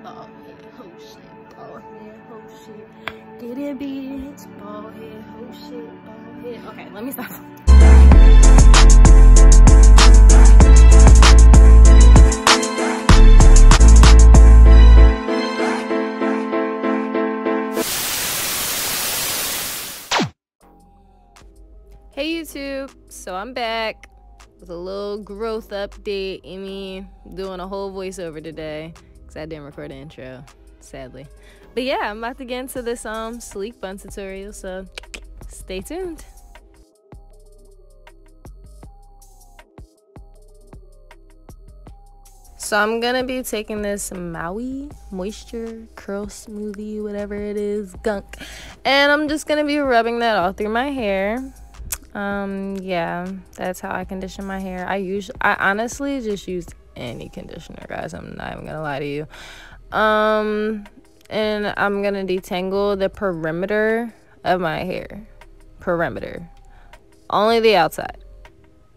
bald head, ho shit, bald head, ho shit. Didn't beat it, it's bald head, ho shit, bald head. Okay, let me stop. Hey YouTube, so I'm back with a little growth update. I mean, doing a whole voiceover today because I didn't record an intro, sadly. But yeah, I'm about to get into this sleek bun tutorial, so stay tuned. So I'm gonna be taking this Maui moisture curl smoothie, whatever it is, gunk, and I'm just gonna be rubbing that all through my hair. Yeah, that's how I condition my hair. I honestly just use any conditioner, guys. I'm not even gonna lie to you. And I'm gonna detangle the perimeter of my hair. Perimeter. Only the outside.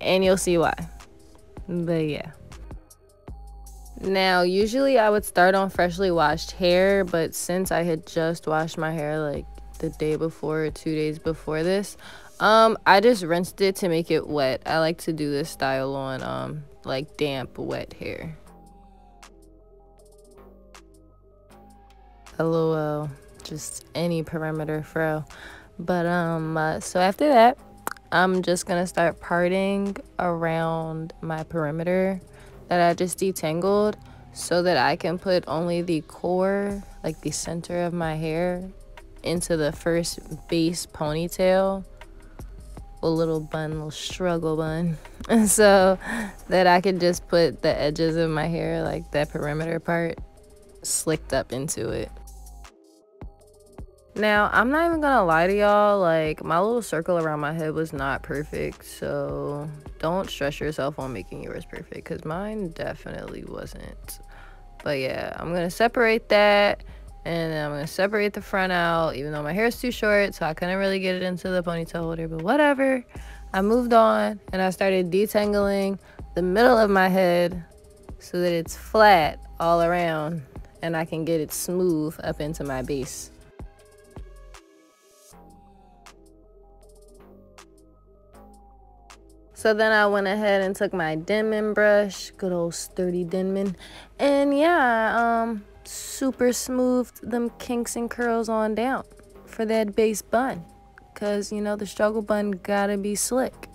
And you'll see why. But yeah. Now, usually I would start on freshly washed hair, but since I had just washed my hair like the day before or 2 days before this, I just rinsed it to make it wet. I like to do this style on like damp wet hair. LOL, just any perimeter fro. But so after that, I'm just gonna start parting around my perimeter that I just detangled so that I can put only the core, like the center of my hair, into the first base ponytail. A little bun, little struggle bun, so that I could just put the edges of my hair, like that perimeter part, slicked up into it. Now, I'm not even gonna lie to y'all, like my little circle around my head was not perfect, so don't stress yourself on making yours perfect, because mine definitely wasn't. But yeah, I'm gonna separate that. And then I'm going to separate the front out, even though my hair is too short, so I couldn't really get it into the ponytail holder, but whatever. I moved on, and I started detangling the middle of my head so that it's flat all around, and I can get it smooth up into my base. So then I went ahead and took my Denman brush, good old sturdy Denman, and yeah, super smoothed them kinks and curls on down for that base bun, because you know the struggle bun gotta be slick.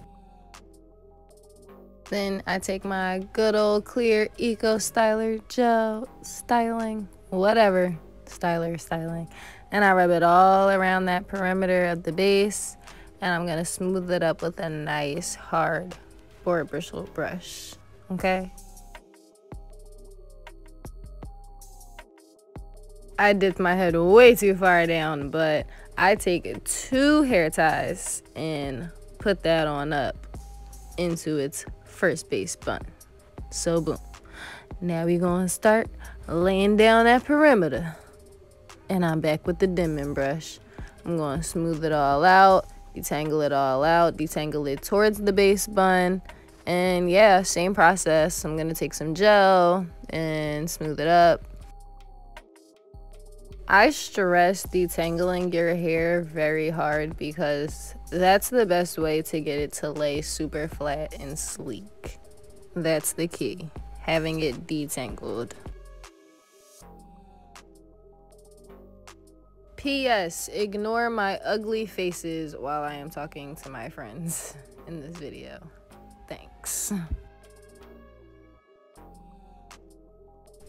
Then I take my good old clear eco styler gel styling, whatever, styling, and I rub it all around that perimeter of the base, and I'm gonna smooth it up with a nice hard board bristle brush. Okay, I dipped my head way too far down, but I take 2 hair ties and put that on up into its first base bun. So boom. Now we gonna start laying down that perimeter. And I'm back with the Denman brush. I'm gonna smooth it all out, detangle it all out, detangle it towards the base bun. And yeah, same process. I'm gonna take some gel and smooth it up. I stress detangling your hair very hard because that's the best way to get it to lay super flat and sleek. That's the key, having it detangled. P.S. Ignore my ugly faces while I am talking to my friends in this video. Thanks.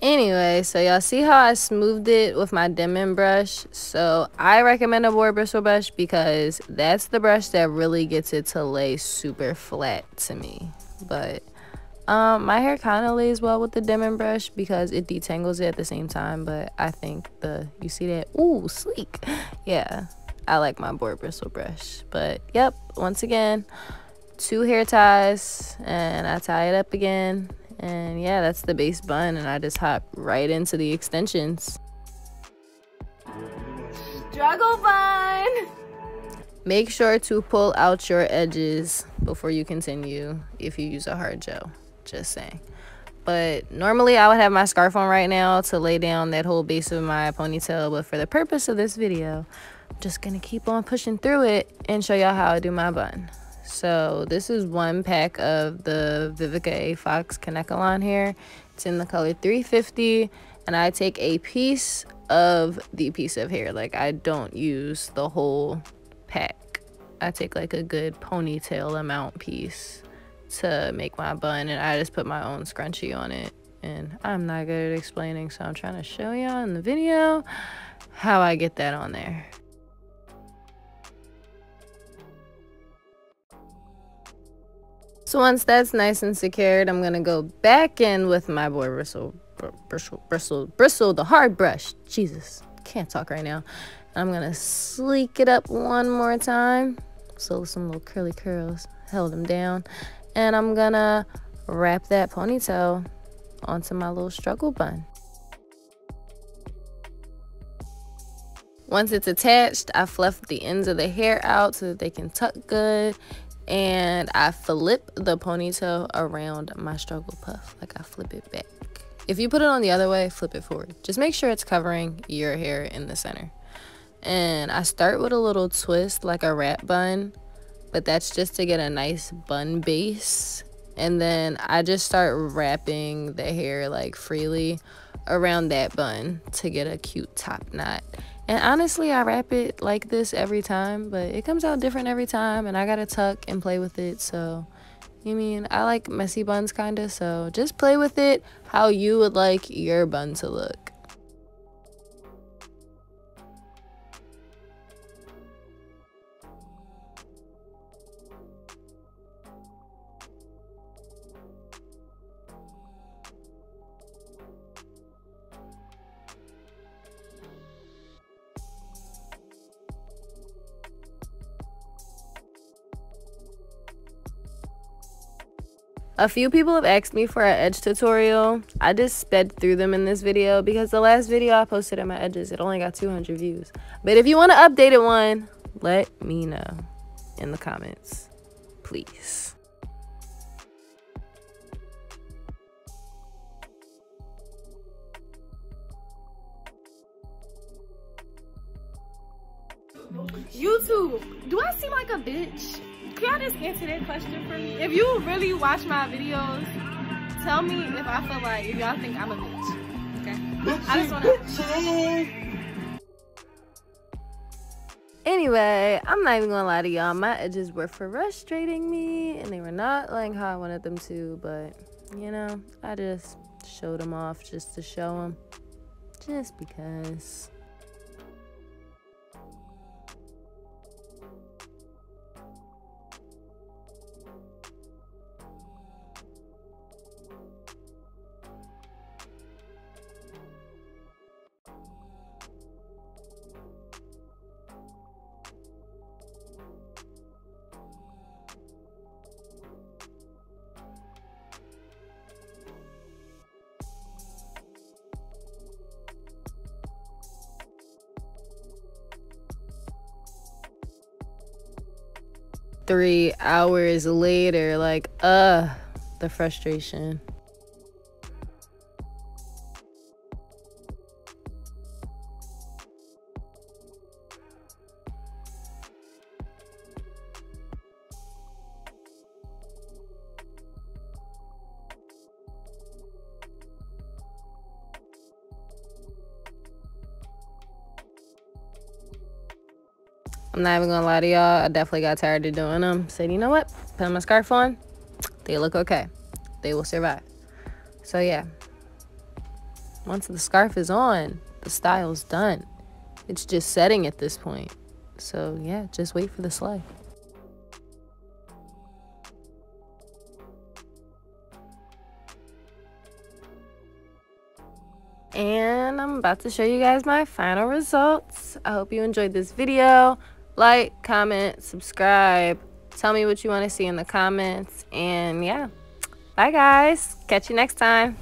Anyway, so y'all see how I smoothed it with my Denman brush? So I recommend a board bristle brush because that's the brush that really gets it to lay super flat to me. But my hair kind of lays well with the Denman brush because it detangles it at the same time. But I think you see that? Ooh, sleek. Yeah, I like my board bristle brush. But yep, once again, 2 hair ties and I tie it up again. And yeah, that's the base bun, and I just hop right into the extensions. Struggle bun! Make sure to pull out your edges before you continue if you use a hard gel. Just saying. But normally I would have my scarf on right now to lay down that whole base of my ponytail, but for the purpose of this video, I'm just gonna keep on pushing through it and show y'all how I do my bun. So this is one pack of the Vivica A. Fox Kanekalon hair. It's in the color 350, and I take a piece of the piece of hair. Like, I don't use the whole pack. I take like a good ponytail amount piece to make my bun, and I just put my own scrunchie on it. And I'm not good at explaining, so I'm trying to show y'all in the video how I get that on there. So once that's nice and secured, I'm gonna go back in with my boy bristle, the hard brush. Jesus, can't talk right now. I'm gonna sleek it up one more time. So some little curly curls, held them down. And I'm gonna wrap that ponytail onto my little struggle bun. Once it's attached, I fluff the ends of the hair out so that they can tuck good. And I flip the ponytail around my struggle puff. Like, I flip it back. If you put it on the other way, flip it forward. Just make sure it's covering your hair in the center. And I start with a little twist, like a wrap bun, but that's just to get a nice bun base. And then I just start wrapping the hair like freely around that bun to get a cute top knot. And honestly, I wrap it like this every time, but it comes out different every time, and I gotta tuck and play with it. So, I like messy buns kinda, so just play with it how you would like your bun to look. A few people have asked me for an edge tutorial. I just sped through them in this video because the last video I posted of my edges, it only got 200 views. But if you want to update it one, let me know in the comments, please. YouTube, do I seem like a bitch? Can y'all just answer that question for me? If you really watch my videos, tell me if I feel like, if y'all think I'm a bitch. Okay? I just wanna... Anyway, I'm not even gonna lie to y'all. My edges were frustrating me, and they were not like how I wanted them to, but, I just showed them off just to show them. Just because. Three hours later, like, the frustration. I'm not even gonna lie to y'all, I definitely got tired of doing them. Said, you know what? Put my scarf on. They look okay. They will survive. So yeah. Once the scarf is on, the style's done. It's just setting at this point. So yeah, just wait for the slay. And I'm about to show you guys my final results. I hope you enjoyed this video. Like, comment, subscribe. Tell me what you want to see in the comments. And yeah, bye guys. Catch you next time.